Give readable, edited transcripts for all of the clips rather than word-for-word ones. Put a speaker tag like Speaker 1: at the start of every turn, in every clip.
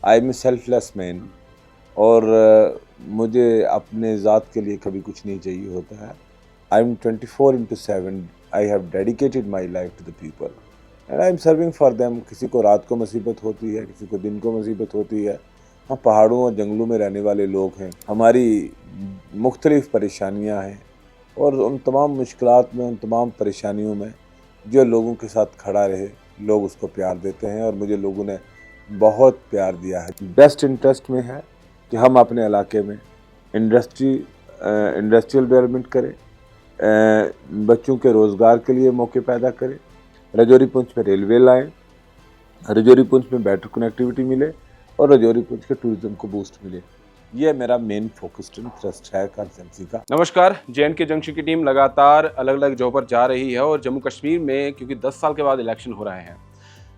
Speaker 1: I am a selfless man और मुझे अपने ज़ात के लिए कभी कुछ नहीं चाहिए होता है। I am 24/7 I have dedicated my life to the people and I am serving for them. किसी को रात को मुसीबत होती है, किसी को दिन को मुसीबत होती है। हम पहाड़ों और जंगलों में रहने वाले लोग हैं, हमारी मुख्तलिफ़ परेशानियाँ हैं और उन तमाम मुश्किलात में, उन तमाम परेशानियों में जो लोगों के साथ खड़ा रहे, लोग उसको प्यार देते हैं और मुझे लोगों ने बहुत प्यार दिया है। बेस्ट इंटरेस्ट में है कि हम अपने इलाके में इंडस्ट्रियल डेवलपमेंट करें, बच्चों के रोज़गार के लिए मौके पैदा करें, रजौरी पुंछ में रेलवे लाएं, रजौरी पुंछ में बेटर कनेक्टिविटी मिले और रजौरी पुंछ के टूरिज्म को बूस्ट मिले। ये मेरा मेन फोकस्ड इंटरेस्ट है कॉन्स्टिट्यूंसी का।
Speaker 2: नमस्कार। जे.एंड.के जंक्शन की टीम लगातार अलग अलग जगहों पर जा रही है और जम्मू कश्मीर में क्योंकि 10 साल के बाद इलेक्शन हो रहे हैं,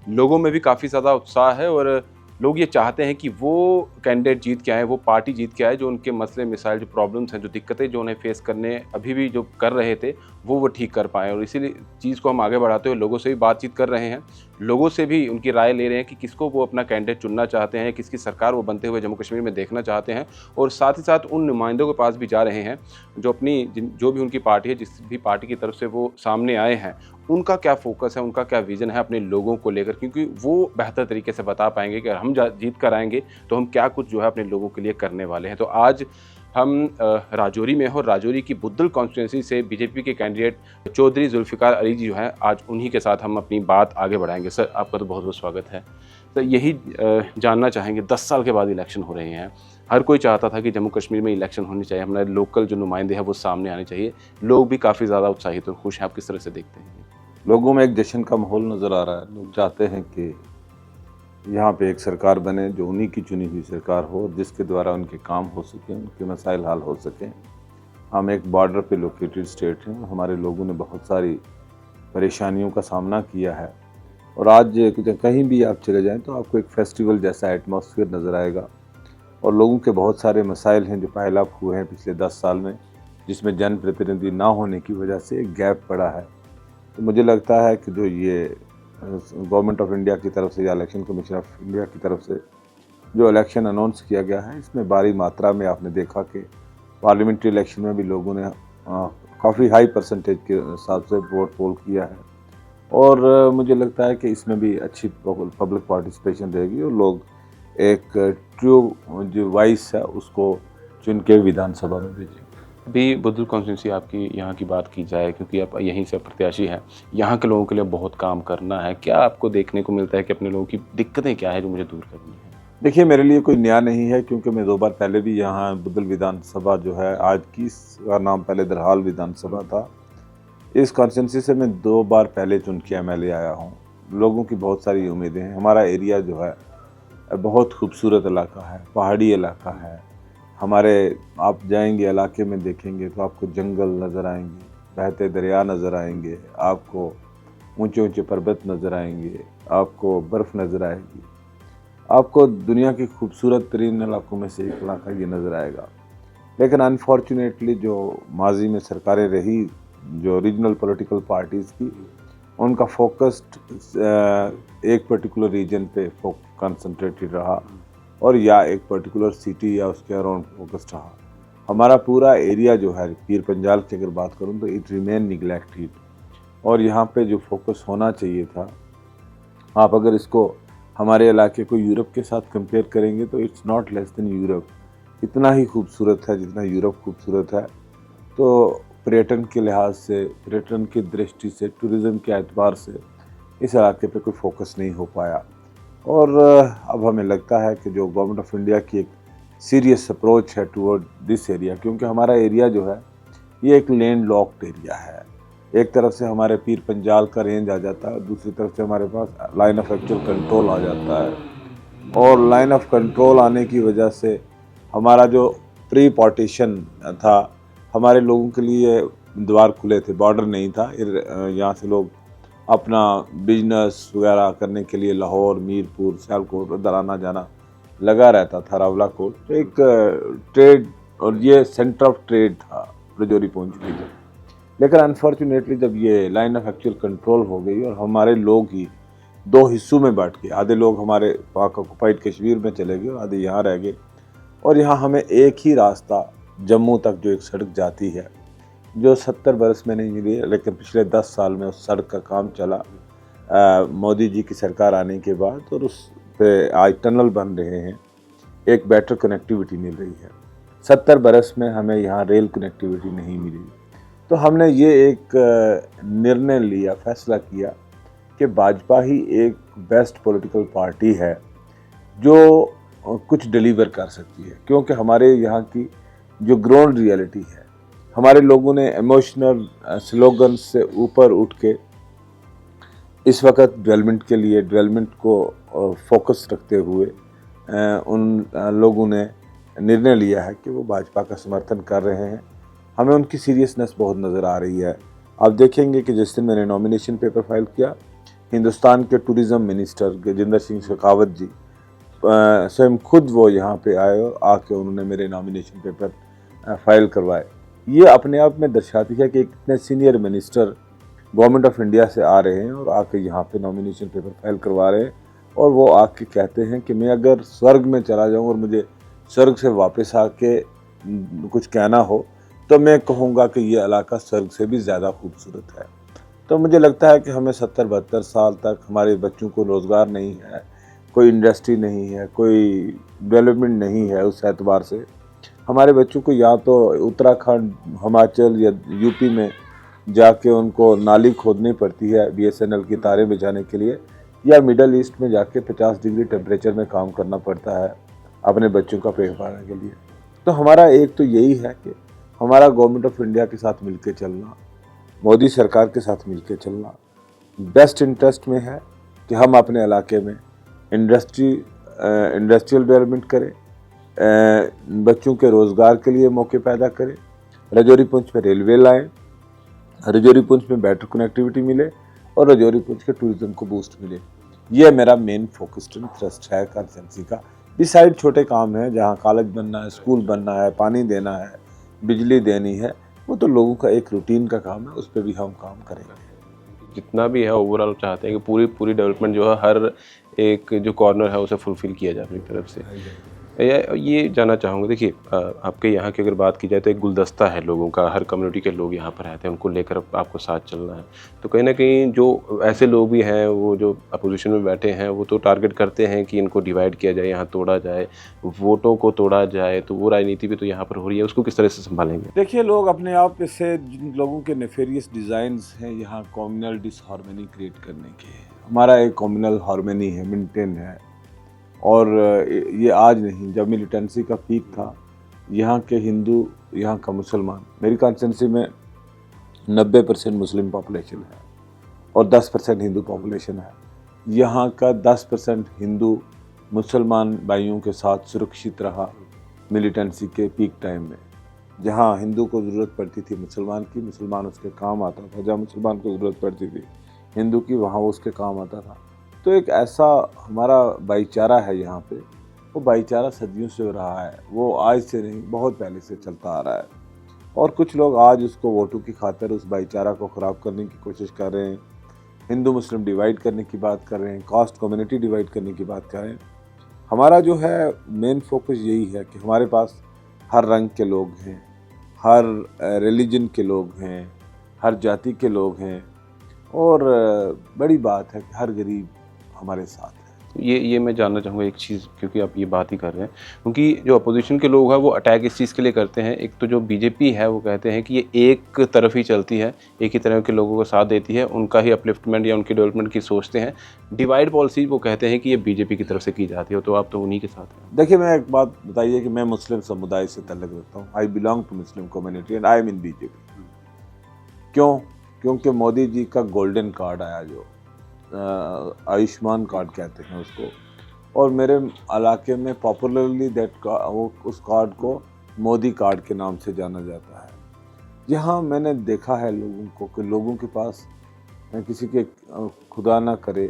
Speaker 2: लोगों में भी काफ़ी ज़्यादा उत्साह है और लोग ये चाहते हैं कि वो कैंडिडेट जीत के आए, वो पार्टी जीत के आए जो उनके मसले मिसाइल, जो प्रॉब्लम्स हैं, जो दिक्कतें जो उन्हें फेस करने अभी भी जो कर रहे थे वो ठीक कर पाएँ। और इसीलिए चीज़ को हम आगे बढ़ाते हुए लोगों से भी बातचीत कर रहे हैं, लोगों से भी उनकी राय ले रहे हैं कि किसको वो अपना कैंडिडेट चुनना चाहते हैं, किसकी सरकार वो बनते हुए जम्मू कश्मीर में देखना चाहते हैं। और साथ ही साथ उन नुमाइंदों के पास भी जा रहे हैं जो जो भी उनकी पार्टी है, जिस भी पार्टी की तरफ से वो सामने आए हैं, उनका क्या फ़ोकस है, उनका क्या विज़न है अपने लोगों को लेकर, क्योंकि वो बेहतर तरीके से बता पाएँगे कि अगर हम जीत कर आएँगे तो हम क्या कुछ जो है अपने लोगों के लिए करने वाले हैं। तो आज हम राजौरी में हैं और राजौरी की बुद्दल कॉन्स्टिट्यूंसी से बीजेपी के कैंडिडेट चौधरी जुल्फ़िकार अली जी जो हैं, आज उन्हीं के साथ हम अपनी बात आगे बढ़ाएँगे। सर, आपका तो बहुत-बहुत स्वागत है। तो यही जानना चाहेंगे, 10 साल के बाद इलेक्शन हो रहे हैं, हर कोई चाहता था कि जम्मू कश्मीर में इलेक्शन होनी चाहिए, हमारे लोकल जो नुमाइंदे हैं वो सामने आने चाहिए। लोग भी काफ़ी ज़्यादा उत्साहित और खुश हैं, आप किस तरह से देखते हैं?
Speaker 1: लोगों में एक जश्न का माहौल नज़र आ रहा है। लोग चाहते हैं कि यहाँ पे एक सरकार बने जो उन्हीं की चुनी हुई सरकार हो, जिसके द्वारा उनके काम हो सकें, उनके मसाइल हल हो सकें। हम एक बॉर्डर पे लोकेटेड स्टेट हैं, हमारे लोगों ने बहुत सारी परेशानियों का सामना किया है और आज कहीं भी आप चले जाएं तो आपको एक फेस्टिवल जैसा एटमॉस्फेयर नज़र आएगा और लोगों के बहुत सारे मसाइल हैं जो पाइल अप हुए हैं पिछले 10 साल में, जिसमें जनप्रतिनिधि ना होने की वजह से एक गैप पड़ा है। तो मुझे लगता है कि जो ये गवर्नमेंट ऑफ इंडिया की तरफ से या इलेक्शन कमीशन ऑफ इंडिया की तरफ से जो इलेक्शन अनाउंस किया गया है, इसमें भारी मात्रा में आपने देखा कि पार्लियामेंट्री इलेक्शन में भी लोगों ने काफ़ी हाई परसेंटेज के हिसाब से वोट पोल किया है और मुझे लगता है कि इसमें भी अच्छी पब्लिक पार्टिसिपेशन रहेगी और लोग एक ट्रू जो वॉइस है उसको चुन के विधानसभा में भेजेंगे।
Speaker 2: अभी बुद्दल कॉन्स्टिट्यूंसी आपकी यहाँ की बात की जाए, क्योंकि आप यहीं से प्रत्याशी हैं, यहाँ के लोगों के लिए बहुत काम करना है, क्या आपको देखने को मिलता है कि अपने लोगों की दिक्कतें क्या है जो मुझे दूर करनी है?
Speaker 1: देखिए, मेरे लिए कोई नया नहीं है क्योंकि मैं 2 बार पहले भी यहाँ बुद्दल विधानसभा जो है, आज की इसका नाम पहले दरहाल विधानसभा था, इस कॉन्स्टिट्यूंसी से मैं 2 बार पहले चुन के एमएलए आया हूँ। लोगों की बहुत सारी उम्मीदें हैं। हमारा एरिया जो है बहुत खूबसूरत इलाका है, पहाड़ी इलाका है। हमारे आप जाएंगे इलाके में देखेंगे तो आपको जंगल नज़र आएंगे, बहते दरिया नज़र आएंगे, आपको ऊंचे ऊंचे पर्वत नज़र आएंगे, आपको बर्फ़ नज़र आएगी, आपको दुनिया की खूबसूरत तरीन इलाकों में से एक इलाका ये नज़र आएगा। लेकिन अनफॉर्चुनेटली जो माजी में सरकारें रही, जो रीजनल पॉलिटिकल पार्टीज़ की, उनका फोकस्ड एक पर्टिकुलर रीजन पे कंसंट्रेटेड रहा और या एक पर्टिकुलर सिटी या उसके अराउंड फोकस्ड रहा। हमारा पूरा एरिया जो है, पीर पंजाल की अगर बात करूं तो इट रिमेन निगलेक्टेड और यहाँ पे जो फोकस होना चाहिए था, आप अगर इसको हमारे इलाके को यूरोप के साथ कंपेयर करेंगे तो it's not less than Europe. इतना ही खूबसूरत है जितना यूरोप खूबसूरत है। तो पर्यटन के लिहाज से, पर्यटन की दृष्टि से, टूरिज़्म के एतबार से इस इलाके पे कोई फोकस नहीं हो पाया और अब हमें लगता है कि जो गवर्नमेंट ऑफ इंडिया की एक सीरियस अप्रोच है टुवर्ड दिस एरिया, क्योंकि हमारा एरिया जो है ये एक लैंड लॉक्ड एरिया है। एक तरफ से हमारे पीर पंजाल का रेंज आ जाता है, दूसरी तरफ से हमारे पास लाइन ऑफ एक्चुअल कंट्रोल आ जाता है और लाइन ऑफ कंट्रोल आने की वजह से हमारा जो प्री पार्टीशन था, हमारे लोगों के लिए द्वार खुले थे, बॉर्डर नहीं था। यहाँ से लोग अपना बिजनेस वगैरह करने के लिए लाहौर, मीरपुर, सियालकोट उधर आना जाना लगा रहता था, रावला कोट। तो एक ट्रेड और ये सेंटर ऑफ ट्रेड था रजौरी पुंछ की। लेकिन अनफॉर्चुनेटली जब ये लाइन ऑफ एक्चुअल कंट्रोल हो गई और हमारे लोग ही दो हिस्सों में बांट के, आधे लोग हमारे पाक ऑक्युपाइड कश्मीर में चले गए और आधे यहाँ रह गए। और यहाँ हमें एक ही रास्ता जम्मू तक जो एक सड़क जाती है, जो 70 बरस में नहीं मिली, लेकिन पिछले 10 साल में उस सड़क का काम चला मोदी जी की सरकार आने के बाद, और उस पे आज टनल बन रहे हैं, एक बेटर कनेक्टिविटी मिल रही है। 70 बरस में हमें यहाँ रेल कनेक्टिविटी नहीं मिली। तो हमने ये एक निर्णय लिया, फैसला किया कि भाजपा ही एक बेस्ट पॉलिटिकल पार्टी है जो कुछ डिलीवर कर सकती है, क्योंकि हमारे यहाँ की जो ग्राउंड रियलिटी है, हमारे लोगों ने इमोशनल स्लोगन से ऊपर उठ के इस वक्त डेवलपमेंट के लिए, डेवलपमेंट को फोकस रखते हुए उन लोगों ने निर्णय लिया है कि वो भाजपा का समर्थन कर रहे हैं। हमें उनकी सीरियसनेस बहुत नज़र आ रही है। आप देखेंगे कि जिस दिन मैंने नॉमिनेशन पेपर फाइल किया, हिंदुस्तान के टूरिज़म मिनिस्टर गजेंद्र सिंह शेखावत जी स्वयं खुद वो यहाँ पे आए और आके उन्होंने मेरे नॉमिनेशन पेपर फाइल करवाए। ये अपने आप में दर्शाती है कि इतने senior minister government of India से आ रहे हैं और आके यहाँ पे नॉमिनेशन पेपर फाइल करवा रहे हैं, और वो आके कहते हैं कि मैं अगर स्वर्ग में चला जाऊँ और मुझे स्वर्ग से वापस आके कुछ कहना हो तो मैं कहूँगा कि ये इलाका स्वर्ग से भी ज़्यादा खूबसूरत है। तो मुझे लगता है कि हमें 70-72 साल तक हमारे बच्चों को रोज़गार नहीं है, कोई इंडस्ट्री नहीं है, कोई डेवलपमेंट नहीं है, उस एतबार से हमारे बच्चों को या तो उत्तराखंड, हिमाचल या यूपी में जाके उनको नाली खोदनी पड़ती है बीएसएनएल की तारें बिछाने के लिए, या मिडल ईस्ट में जाके 50 डिग्री टेम्परेचर में काम करना पड़ता है अपने बच्चों का पेट पालने के लिए। तो हमारा एक तो यही है कि हमारा गवर्नमेंट ऑफ इंडिया के साथ मिलकर चलना, मोदी सरकार के साथ मिलकर चलना बेस्ट इंटरेस्ट में है कि हम अपने इलाके में इंडस्ट्रियल डेवलपमेंट करें, बच्चों के रोज़गार के लिए मौके पैदा करें, रजौरी पुंछ में रेलवे लाएं, रजौरी पुंछ में बेटर कनेक्टिविटी मिले और रजौरी पुंछ के टूरिज़्म को बूस्ट मिले। ये मेरा मेन फोकस्ड इंटरेस्ट है कंसल्टेंसी का। इस साइड छोटे काम है, जहाँ कॉलेज बनना है, स्कूल बनना है, पानी देना है, बिजली देनी है, वो तो लोगों का एक रूटीन का काम है, उस पर भी हम काम करेंगे।
Speaker 2: जितना भी है ओवरऑल चाहते हैं कि पूरी डेवलपमेंट जो है हर एक जो कॉर्नर है उसे फुलफ़िल किया जाए अपनी तरफ से। ये जानना चाहूँगा, देखिए आपके यहाँ की अगर बात की जाए तो एक गुलदस्ता है लोगों का, हर कम्युनिटी के लोग यहाँ पर रहते हैं, उनको लेकर आपको साथ चलना है। तो कहीं ना कहीं जो ऐसे लोग भी हैं वो जो अपोजिशन में बैठे हैं वो तो टारगेट करते हैं कि इनको डिवाइड किया जाए, यहाँ तोड़ा जाए, वोटों को तोड़ा जाए, तो वो राजनीति भी तो यहाँ पर हो रही है, उसको किस तरह से संभालेंगे?
Speaker 1: देखिए, लोग अपने आप से, जिन लोगों के नेफेरियस डिज़ाइंस हैं यहाँ कम्युनल डिसहार्मनी क्रिएट करने के, हमारा एक कम्युनल हार्मनी है, मेंटेन है। और ये आज नहीं, जब मिलिटेंसी का पीक था, यहाँ के हिंदू, यहाँ का मुसलमान, मेरी कॉन्स्टिट्यूंसी में 90% मुस्लिम पॉपुलेशन है और 10% हिंदू पॉपुलेशन है। यहाँ का 10% हिंदू मुसलमान भाइयों के साथ सुरक्षित रहा मिलिटेंसी के पीक टाइम में। जहाँ हिंदू को ज़रूरत पड़ती थी मुसलमान की, मुसलमान उसके काम आता था। जहाँ मुसलमान को ज़रूरत पड़ती थी हिंदू की, वहाँ वो उसके काम आता था। तो एक ऐसा हमारा भाईचारा है यहाँ पे, वो भाईचारा सदियों से रहा है, वो आज से नहीं, बहुत पहले से चलता आ रहा है। और कुछ लोग आज उसको वोटों की खातिर उस भाईचारा को ख़राब करने की कोशिश कर रहे हैं, हिंदू मुस्लिम डिवाइड करने की बात कर रहे हैं, कास्ट कम्युनिटी डिवाइड करने की बात कर रहे हैं। हमारा जो है मेन फोकस यही है कि हमारे पास हर रंग के लोग हैं, हर रिलीजन के लोग हैं, हर जाति के लोग हैं, और बड़ी बात है कि हर गरीब हमारे साथ है।
Speaker 2: ये मैं जानना चाहूँगा एक चीज़, क्योंकि आप ये बात ही कर रहे हैं, क्योंकि जो अपोजिशन के लोग हैं वो अटैक इस चीज़ के लिए करते हैं। एक तो जो बीजेपी है वो कहते हैं कि ये एक तरफ ही चलती है, एक ही तरह के लोगों को साथ देती है, उनका ही अपलिफ्टमेंट या उनकी डेवलपमेंट की सोचते हैं। डिवाइड पॉलिसी वो कहते हैं कि ये बीजेपी की तरफ से की जाती है, तो आप तो उन्हीं के साथ हैं।
Speaker 1: देखिए, मैं एक बात बताइए कि मैं मुस्लिम समुदाय से ताल्लुक़ रखता हूँ। I belong to Muslim community and I am in BJP. क्यों? क्योंकि मोदी जी का गोल्डन कार्ड आया, जो आयुष्मान कार्ड कहते हैं उसको, और मेरे इलाके में पॉपुलरली उस कार्ड को मोदी कार्ड के नाम से जाना जाता है। यहाँ मैंने देखा है लोगों को कि लोगों के पास किसी के खुदा ना करे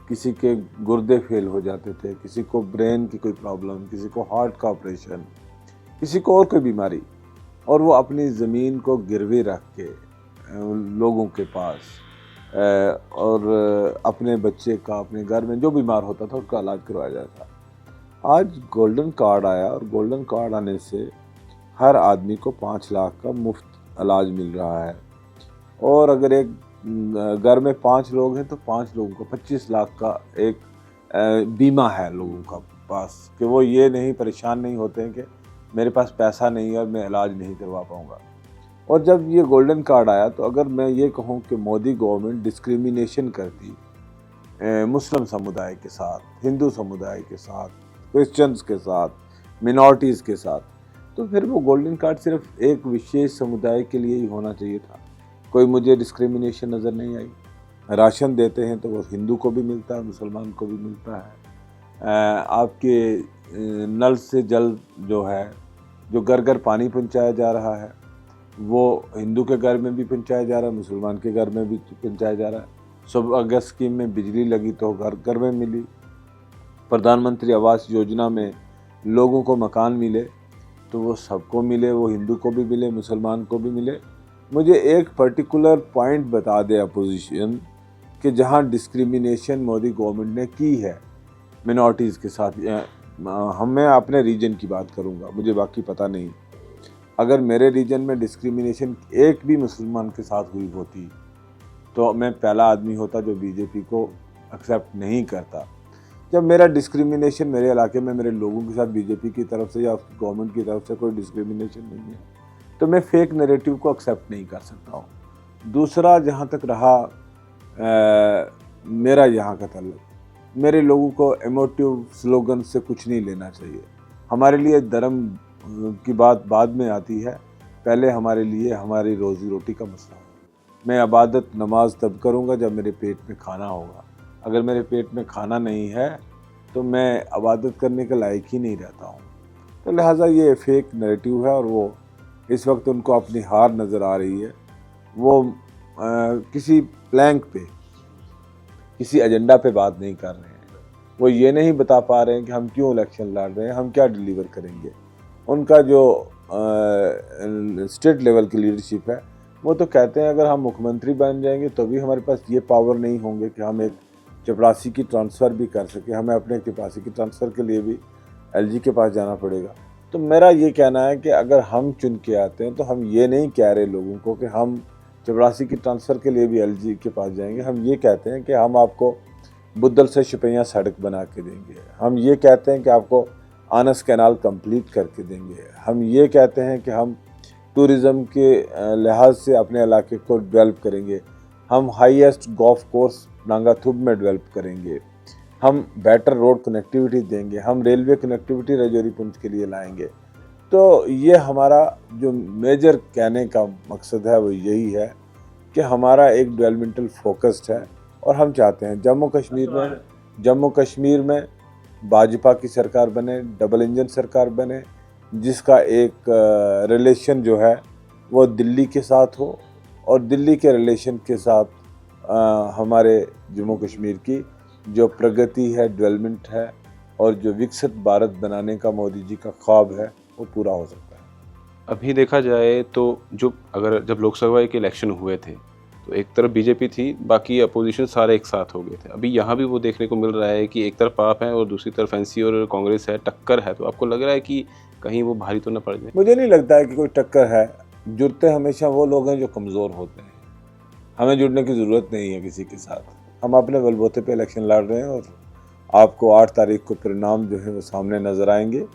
Speaker 1: किसी के गुर्दे फेल हो जाते थे, किसी को ब्रेन की कोई प्रॉब्लम, किसी को हार्ट का ऑपरेशन, किसी को और कोई बीमारी, और वो अपनी ज़मीन को गिरवी रख के लोगों के पास और अपने बच्चे का, अपने घर में जो बीमार होता था उसका इलाज करवाया जाता था। आज गोल्डन कार्ड आया और गोल्डन कार्ड आने से हर आदमी को 5 लाख का मुफ्त इलाज मिल रहा है। और अगर एक घर में 5 लोग हैं तो 5 लोगों को 25 लाख का एक बीमा है लोगों का पास, कि वो ये नहीं परेशान नहीं होते हैं कि मेरे पास पैसा नहीं है और मैं इलाज नहीं करवा पाऊँगा। और जब ये गोल्डन कार्ड आया तो अगर मैं ये कहूँ कि मोदी गवर्नमेंट डिस्क्रिमिनेशन करती मुस्लिम समुदाय के साथ, हिंदू समुदाय के साथ, क्रिश्चियंस के साथ, मिनॉरिटीज़ के साथ, तो फिर वो गोल्डन कार्ड सिर्फ एक विशेष समुदाय के लिए ही होना चाहिए था। कोई मुझे डिस्क्रिमिनेशन नज़र नहीं आई। राशन देते हैं तो वो हिंदू को भी मिलता है, मुसलमान को भी मिलता है। आपके नल से जल जो है, जो घर घर पानी पहुंचाया जा रहा है, वो हिंदू के घर में भी पहुंचाया जा रहा है, मुसलमान के घर में भी पहुंचाया जा रहा है। 100 अगस्त स्कीम में बिजली लगी तो घर घर में मिली। प्रधानमंत्री आवास योजना में लोगों को मकान मिले तो वो सबको मिले, वो हिंदू को भी मिले, मुसलमान को भी मिले। मुझे एक पर्टिकुलर पॉइंट बता दे अपोजिशन कि जहाँ डिस्क्रिमिनेशन मोदी गवर्नमेंट ने की है मिनॉरिटीज़ के साथ। मैं अपने रीजन की बात करूँगा, मुझे बाकी पता नहीं। अगर मेरे रीजन में डिस्क्रिमिनेशन एक भी मुसलमान के साथ हुई होती तो मैं पहला आदमी होता जो बीजेपी को एक्सेप्ट नहीं करता। जब मेरा डिस्क्रिमिनेशन मेरे इलाके में मेरे लोगों के साथ बीजेपी की तरफ से या उसकी गवर्नमेंट की तरफ से कोई डिस्क्रिमिनेशन नहीं है तो मैं फेक नैरेटिव को एक्सेप्ट नहीं कर सकता हूँ। दूसरा, जहाँ तक रहा मेरा यहाँ का ताल्लुक, मेरे लोगों को इमोटिव स्लोगन से कुछ नहीं लेना चाहिए। हमारे लिए धर्म की बात बाद में आती है, पहले हमारे लिए हमारी रोज़ी रोटी का मसला है। मैं इबादत नमाज तब करूँगा जब मेरे पेट में खाना होगा। अगर मेरे पेट में खाना नहीं है तो मैं इबादत करने के लायक ही नहीं रहता हूँ। तो लिहाजा ये फेक नैरेटिव है और वो इस वक्त उनको अपनी हार नज़र आ रही है। वो किसी प्लैंक पे, किसी एजेंडा पे बात नहीं कर रहे हैं। वो ये नहीं बता पा रहे हैं कि हम क्यों इलेक्शन लड़ रहे हैं, हम क्या डिलीवर करेंगे। उनका जो स्टेट लेवल की लीडरशिप है वो तो कहते हैं अगर हम मुख्यमंत्री बन जाएंगे तो भी हमारे पास ये पावर नहीं होंगे कि हम एक चपरासी की ट्रांसफ़र भी कर सकें। हमें अपने चपरासी की ट्रांसफ़र के लिए भी एलजी के पास जाना पड़ेगा। तो मेरा ये कहना है कि अगर हम चुन के आते हैं तो हम ये नहीं कह रहे लोगों को कि हम चपरासी की ट्रांसफ़र के लिए भी एलजी के पास जाएंगे। हम ये कहते हैं कि हम आपको बुद्धल से शुपैया सड़क बना के देंगे। हम ये कहते हैं कि आपको आनस कैनाल कंप्लीट करके देंगे। हम ये कहते हैं कि हम टूरिज़म के लिहाज से अपने इलाके को डेवलप करेंगे। हम हाईएस्ट गोल्फ कोर्स नांगाथुब में डेवलप करेंगे। हम बेटर रोड कनेक्टिविटी देंगे। हम रेलवे कनेक्टिविटी राजौरी पुंछ के लिए लाएंगे। तो ये हमारा जो मेजर कहने का मकसद है वो यही है कि हमारा एक डेवलपमेंटल फोकस्ड है और हम चाहते हैं जम्मू कश्मीर में भाजपा की सरकार बने, डबल इंजन सरकार बने, जिसका एक रिलेशन जो है वो दिल्ली के साथ हो और दिल्ली के रिलेशन के साथ हमारे जम्मू कश्मीर की जो प्रगति है, डेवलपमेंट है और जो विकसित भारत बनाने का मोदी जी का ख्वाब है वो पूरा हो सकता है।
Speaker 2: अभी देखा जाए तो जब लोकसभा के इलेक्शन हुए थे तो एक तरफ बीजेपी थी, बाकी अपोजिशन सारे एक साथ हो गए थे। अभी यहाँ भी वो देखने को मिल रहा है कि एक तरफ आप हैं और दूसरी तरफ एनसी और कांग्रेस है, टक्कर है। तो आपको लग रहा है कि कहीं वो भारी तो न पड़ जाए?
Speaker 1: मुझे नहीं लगता है कि कोई टक्कर है। जुड़ते हमेशा वो लोग हैं जो कमज़ोर होते हैं। हमें जुड़ने की ज़रूरत नहीं है किसी के साथ। हम अपने बलबूते पे इलेक्शन लड़ रहे हैं और आपको 8 तारीख को परिणाम जो है वो सामने नज़र आएंगे।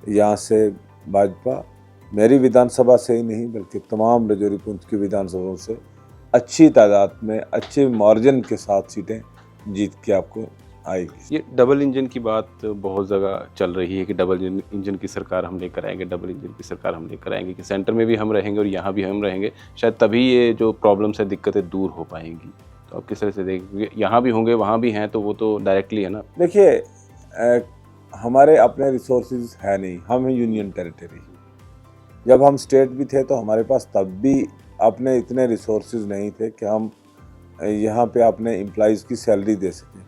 Speaker 1: यहाँ से भाजपा मेरी विधानसभा से ही नहीं बल्कि तमाम राजौरी पुंछ की विधानसभाओं से अच्छी तादाद में, अच्छे मार्जिन के साथ सीटें जीत के आपको आएगी।
Speaker 2: ये डबल इंजन की बात बहुत जगह चल रही है कि डबल इंजन की सरकार हम लेकर आएंगे, डबल इंजन की सरकार हम लेकर आएंगे, कि सेंटर में भी हम रहेंगे और यहाँ भी हम रहेंगे। शायद तभी ये जो प्रॉब्लम्स है, दिक्कतें दूर हो पाएंगी। तो आप किस तरह से देखेंगे? यहाँ भी होंगे, वहाँ भी हैं, तो वो तो डायरेक्टली है ना।
Speaker 1: देखिए, हमारे अपने रिसोर्सेज है नहीं, हम हैं यूनियन टेरिटरी। जब हम स्टेट भी थे तो हमारे पास तब भी अपने इतने रिसोर्सेज नहीं थे कि हम यहाँ पे अपने एम्प्लॉइज़ की सैलरी दे सकें।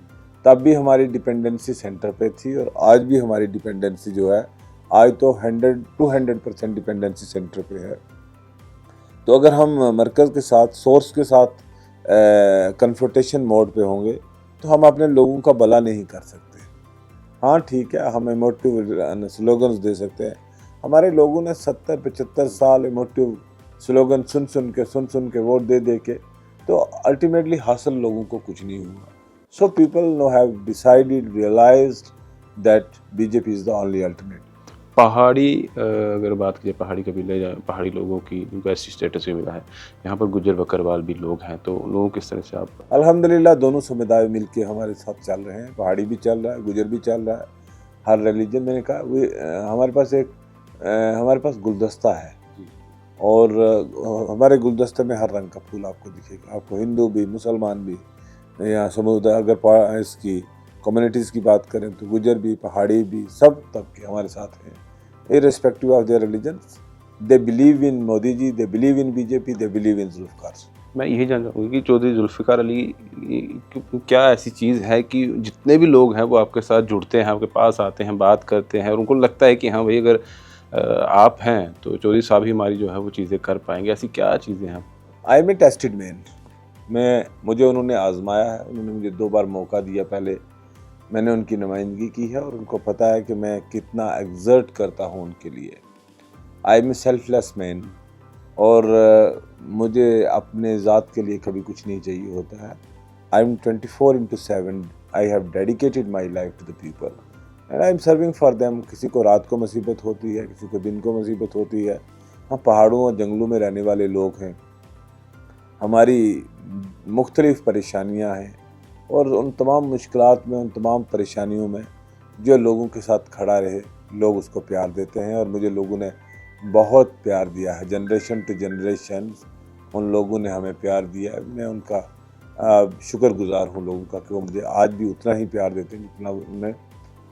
Speaker 1: तब भी हमारी डिपेंडेंसी सेंटर पे थी और आज भी हमारी डिपेंडेंसी जो है, आज तो 100% डिपेंडेंसी सेंटर पे है। तो अगर हम मरकज़ के साथ, सोर्स के साथ कन्फ्रंटेशन मोड पे होंगे तो हम अपने लोगों का भला नहीं कर सकते। हाँ ठीक है, हम इमोटिव स्लोगन्स दे सकते हैं। हमारे लोगों ने 70-75 साल इमोटिव स्लोगन सुन सुन के वोट दे के तो अल्टीमेटली हासिल लोगों को कुछ नहीं हुआ। So people no have decided realised that BJP is the only alternate.
Speaker 2: Pahari अगर बात करें पहाड़ी कबीले या पहाड़ी लोगों की जिनको एससी स्टेटस भी मिला है, यहाँ पर गुज्जर बकरवाल भी लोग हैं, तो लोगों किस तरह से आप?
Speaker 1: अल्हम्दुलिल्लाह दोनों समुदाय मिलके हमारे साथ चल रहे हैं। पहाड़ी भी चल रहा है, गुजर भी चल रहा है, हर रिलीजन। मैंने कहा हमारे पास गुलदस्ता है और हमारे गुलदस्ते में हर रंग का फूल आपको दिखेगा। आपको हिंदू भी, मुसलमान भी, या समुदाय अगर इसकी कम्युनिटीज़ की बात करें तो गुजर भी, पहाड़ी भी, सब तबके हमारे साथ हैं irrespective of their religions. They believe in Modi ji, they believe in BJP, they believe in Zulfikar ji.
Speaker 2: मैं यही जानना चाहूँगा कि चौधरी जुल्फ़िकार अली क्या ऐसी चीज़ है कि जितने भी लोग हैं वो आपके साथ जुड़ते हैं, आपके पास आते हैं, बात करते हैं और उनको लगता है कि हाँ भाई अगर आप हैं तो चौधरी साहब ही हमारी जो है वो चीज़ें कर पाएंगे। ऐसी क्या चीज़ें हैं?
Speaker 1: I am a tested man. मुझे उन्होंने आजमाया है, उन्होंने मुझे 2 बार मौका दिया। पहले मैंने उनकी नुमाइंदगी की है और उनको पता है कि मैं कितना एग्जर्ट करता हूँ उनके लिए। I am a selfless man और मुझे अपने ज़ात के लिए कभी कुछ नहीं चाहिए होता है। I am 24/7 I have dedicated my life to the people and I am serving for them. किसी को रात को मुसीबत होती है, किसी को दिन को मुसीबत होती है। हम पहाड़ों और जंगलों में रहने वाले लोग हैं, हमारी मुख्तलिफ़ परेशानियाँ हैं और उन तमाम मुश्किलात में, उन तमाम परेशानियों में जो लोगों के साथ खड़ा रहे, लोग उसको प्यार देते हैं और मुझे लोगों ने बहुत प्यार दिया है। जनरेशन टू जनरेशन उन लोगों ने हमें प्यार दिया है। मैं उनका शुक्रगुजार हूँ लोगों का कि वो मुझे आज भी उतना ही प्यार देते हैं जितना उन्होंने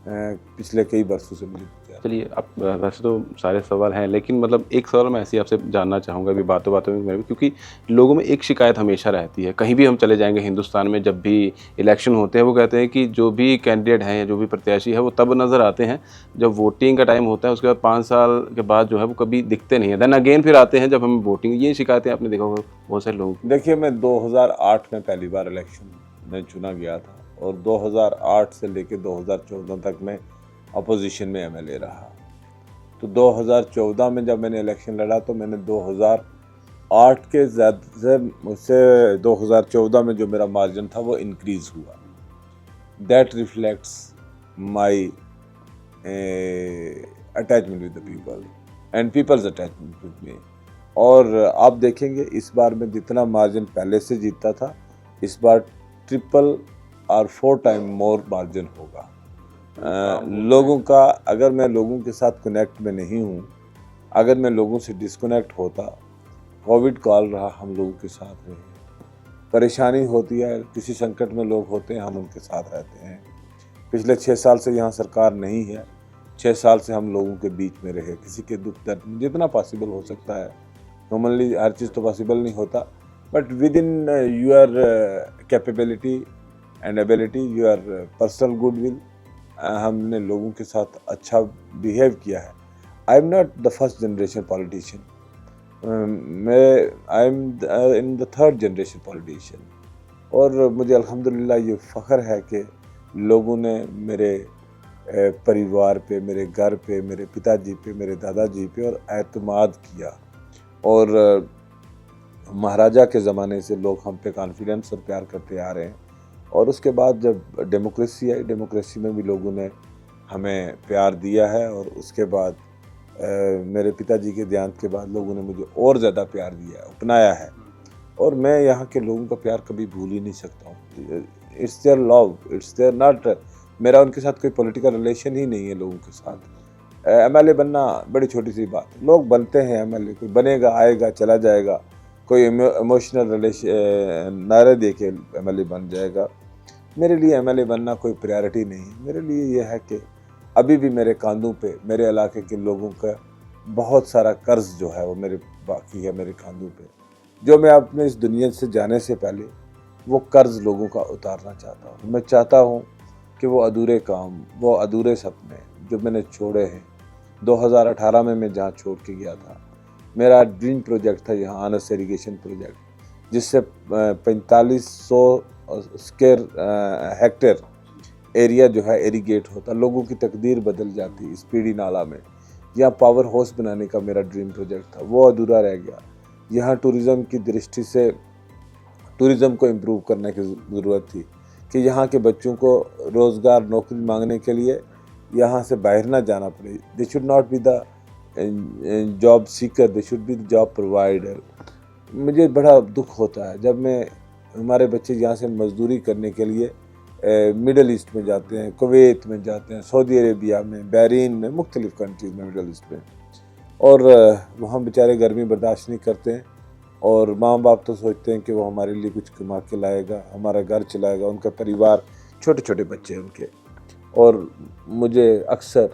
Speaker 1: पिछले कई बरसों से मुझे दिया।
Speaker 2: चलिए, आप वैसे तो सारे सवाल हैं लेकिन मतलब एक सवाल मैं ऐसे ही आपसे जानना चाहूँगा अभी बातों बातों में मेरे भी, क्योंकि लोगों में एक शिकायत हमेशा रहती है, कहीं भी हम चले जाएंगे हिंदुस्तान में, जब भी इलेक्शन होते हैं वो कहते हैं कि जो भी कैंडिडेट हैं या जो भी प्रत्याशी है वो तब नज़र आते हैं जब वोटिंग का टाइम होता है, उसके बाद 5 साल के बाद जो है वो कभी दिखते नहीं है। देन अगेन फिर आते हैं जब हमें वोटिंग। ये शिकायतें आपने देखा होगा बहुत सारे लोग।
Speaker 1: देखिए, मैं 2008 में पहली बार इलेक्शन में चुना गया था और 2008 से लेकर 2014 तक मैं अपोजिशन में एमएलए रहा। तो 2014 में जब मैंने इलेक्शन लड़ा तो मैंने 2008 के ज़्यादा से मुझसे 2014 में जो मेरा मार्जिन था वो इंक्रीज़ हुआ। That reflects my attachment with the people and people's attachment with me. और आप देखेंगे इस बार में जितना मार्जिन पहले से जीतता था, इस बार ट्रिपल और 4 टाइम मोर मार्जिन होगा। लोगों का, अगर मैं लोगों के साथ कनेक्ट में नहीं हूँ, अगर मैं लोगों से डिस्कनेक्ट होता, कोविड काल रहा, हम लोगों के साथ रहे, परेशानी होती है, किसी संकट में लोग होते हैं, हम उनके साथ रहते हैं। पिछले 6 साल से यहाँ सरकार नहीं है, 6 साल से हम लोगों के बीच में रहे, किसी के दुख दर्द में जितना पॉसिबल हो सकता है। नॉर्मली हर चीज़ तो पॉसिबल नहीं होता, but with in your capability and ability, your personal goodwill, हमने लोगों के साथ अच्छा बिहेव किया है। I am not the first generation politician, I am in the 3rd generation politician. और मुझे अल्हम्दुलिल्लाह ये फ़ख्र है कि लोगों ने मेरे परिवार पे, मेरे घर पे, मेरे पिताजी पे, मेरे दादाजी पे और एतमाद किया। और महाराजा के ज़माने से लोग हम पे कॉन्फिडेंस और प्यार करते आ रहे हैं। और उसके बाद जब डेमोक्रेसी आई, डेमोक्रेसी में भी लोगों ने हमें प्यार दिया है। और उसके बाद मेरे पिताजी के देहांत के बाद लोगों ने मुझे और ज़्यादा प्यार दिया है, अपनाया है। और मैं यहाँ के लोगों का प्यार कभी भूल ही नहीं सकता हूँ। It's their love, it's there not, मेरा उनके साथ कोई पॉलिटिकल रिलेशन ही नहीं है लोगों के साथ। एमएलए बनना बड़ी छोटी सी बात है, लोग बनते हैं एमएलए, कोई बनेगा, आएगा, चला जाएगा, कोई इमोशनल रिलेशन नारे दे के एमएलए बन जाएगा। मेरे लिए एमएलए बनना कोई प्रायोरिटी नहीं है। मेरे लिए यह है कि अभी भी मेरे कांधों पे मेरे इलाके के लोगों का बहुत सारा कर्ज जो है वो मेरे बाकी है, मेरे कांधों पे, जो मैं अपने इस दुनिया से जाने से पहले वो कर्ज लोगों का उतारना चाहता हूँ। मैं चाहता हूँ कि वो अधूरे काम, वो अधूरे सपने जो मैंने छोड़े हैं, 2018 में मैं जहाँ छोड़ के गया था, मेरा ड्रीम प्रोजेक्ट था यहाँ आनस इरिगेशन प्रोजेक्ट, जिससे 4500 स्क्वायर हेक्टेयर एरिया जो है इरिगेट होता, लोगों की तकदीर बदल जाती इस पीड़ी नाला में। यहाँ पावर हाउस बनाने का मेरा ड्रीम प्रोजेक्ट था, वो अधूरा रह गया। यहाँ टूरिज़्म की दृष्टि से टूरिज़्म को इम्प्रूव करने की ज़रूरत थी कि यहाँ के बच्चों को रोज़गार नौकरी मांगने के लिए यहाँ से बाहर ना जाना पड़े। They should not be the job seeker, they should be the job provider. मुझे बड़ा दुख होता है जब हमारे बच्चे यहाँ से मजदूरी करने के लिए मिडल ईस्ट में जाते हैं, कुवैत में जाते हैं, सऊदी अरेबिया में, बहरीन में, मुख्तलिफ़ कंट्रीज़ में मिडल ईस्ट में, और वहाँ बेचारे गर्मी बर्दाश्त नहीं करते हैं। और माँ बाप तो सोचते हैं कि वो हमारे लिए कुछ कमा के लाएगा, हमारा घर चलाएगा, उनका परिवार, छोटे छोटे बच्चे उनके। और मुझे अक्सर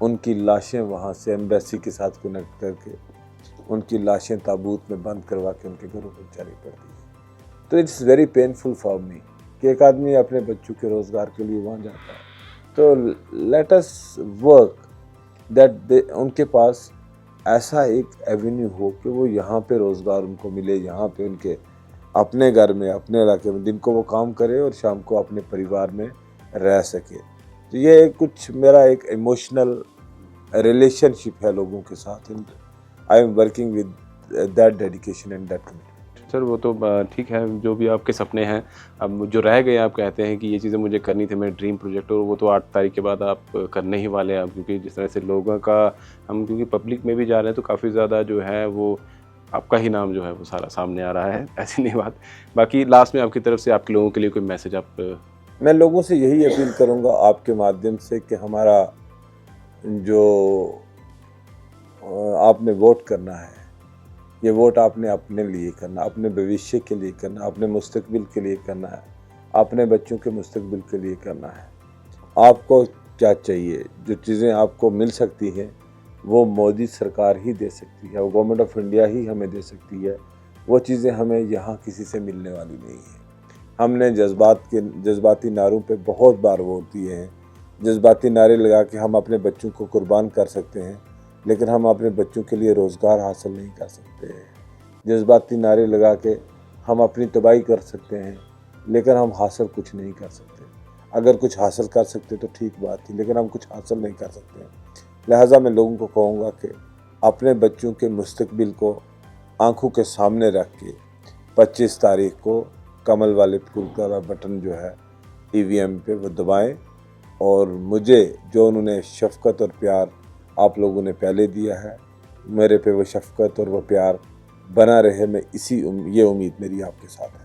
Speaker 1: उनकी लाशें वहाँ से एम्बेसी के साथ कनेक्ट करके उनकी लाशें ताबूत में बंद करवा के उनके घरों पर जारी कर दी। तो it's very painful for me कि एक आदमी अपने बच्चों के रोज़गार के लिए वहाँ जाता है। तो लेट अस वर्क दैट उनके पास ऐसा एक एवेन्यू हो कि वो यहाँ पे रोज़गार उनको मिले, यहाँ पे उनके अपने घर में, अपने इलाके में दिन को वो काम करे और शाम को अपने परिवार में रह सके। तो ये कुछ मेरा एक इमोशनल रिलेशनशिप है लोगों के साथ। I am working with that dedication and that commitment.
Speaker 2: Sir वो तो ठीक है, जो भी आपके सपने हैं, अब जो रह गए आप कहते हैं कि ये चीज़ें मुझे करनी थी, मेरे ड्रीम प्रोजेक्ट, और वो तो 8 तारीख के बाद आप करने ही वाले हैं। अब क्योंकि जिस तरह से लोगों का हम क्योंकि पब्लिक में भी जा रहे हैं तो काफ़ी ज़्यादा जो है वो आपका ही नाम जो है वो सारा सामने आ रहा है, ऐसी नहीं बात। बाकी लास्ट में आपकी तरफ से आपके लोगों के लिए कोई मैसेज आप?
Speaker 1: मैं लोगों से यही अपील करूँगा आपके माध्यम से कि हमारा जो आपने वोट करना है, ये वोट आपने अपने लिए करना, अपने भविष्य के लिए करना, अपने मुस्तकबिल के लिए करना है, अपने बच्चों के मुस्तकबिल के लिए करना है। आपको क्या चाहिए, जो चीज़ें आपको मिल सकती हैं वो मोदी सरकार ही दे सकती है, वो गवर्नमेंट ऑफ इंडिया ही हमें दे सकती है। वो चीज़ें हमें यहाँ किसी से मिलने वाली नहीं है। हमने जज्बाती नारों पे बहुत बार वोट दिए हैं। जज्बाती नारे लगा के हम अपने बच्चों को कुर्बान कर सकते हैं, लेकिन हम अपने बच्चों के लिए रोज़गार हासिल नहीं कर सकते। जज्बाती नारे लगा के हम अपनी तबाही कर सकते हैं, लेकिन हम हासिल कुछ नहीं कर सकते। अगर कुछ हासिल कर सकते तो ठीक बात थी, लेकिन हम कुछ हासिल नहीं कर सकते। लिहाजा मैं लोगों को कहूँगा कि अपने बच्चों के मुस्तकबिल को आंखों के सामने रख के 25 तारीख को कमल वाले फूल का बटन जो है EVM पे वो दबाएं, और मुझे जो उन्होंने शफ़क़त और प्यार आप लोगों ने पहले दिया है, मेरे पे वो शफ़क़त और वो प्यार बना रहे। मैं ये उम्मीद मेरी आपके साथ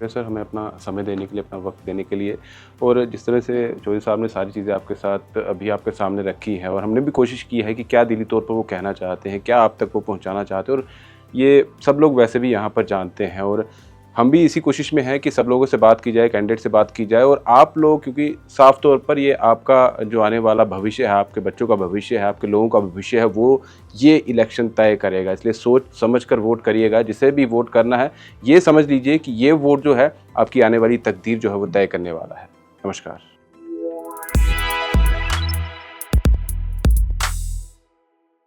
Speaker 1: है।
Speaker 2: सर हमें अपना समय देने के लिए, अपना वक्त देने के लिए, और जिस तरह से चौधरी साहब ने सारी चीज़ें आपके साथ अभी आपके सामने रखी है, और हमने भी कोशिश की है कि क्या दिली तौर पर वो कहना चाहते हैं, क्या आप तक वो पहुंचाना चाहते हैं, और ये सब लोग वैसे भी यहाँ पर जानते हैं। और हम भी इसी कोशिश में हैं कि सब लोगों से बात की जाए, कैंडिडेट से बात की जाए, और आप लोग, क्योंकि साफ तौर पर ये आपका जो आने वाला भविष्य है, आपके बच्चों का भविष्य है, आपके लोगों का भविष्य है, वो ये इलेक्शन तय करेगा। इसलिए सोच समझ कर वोट करिएगा। जिसे भी वोट करना है ये समझ लीजिए कि ये वोट जो है आपकी आने वाली तकदीर जो है वो तय करने वाला है। नमस्कार।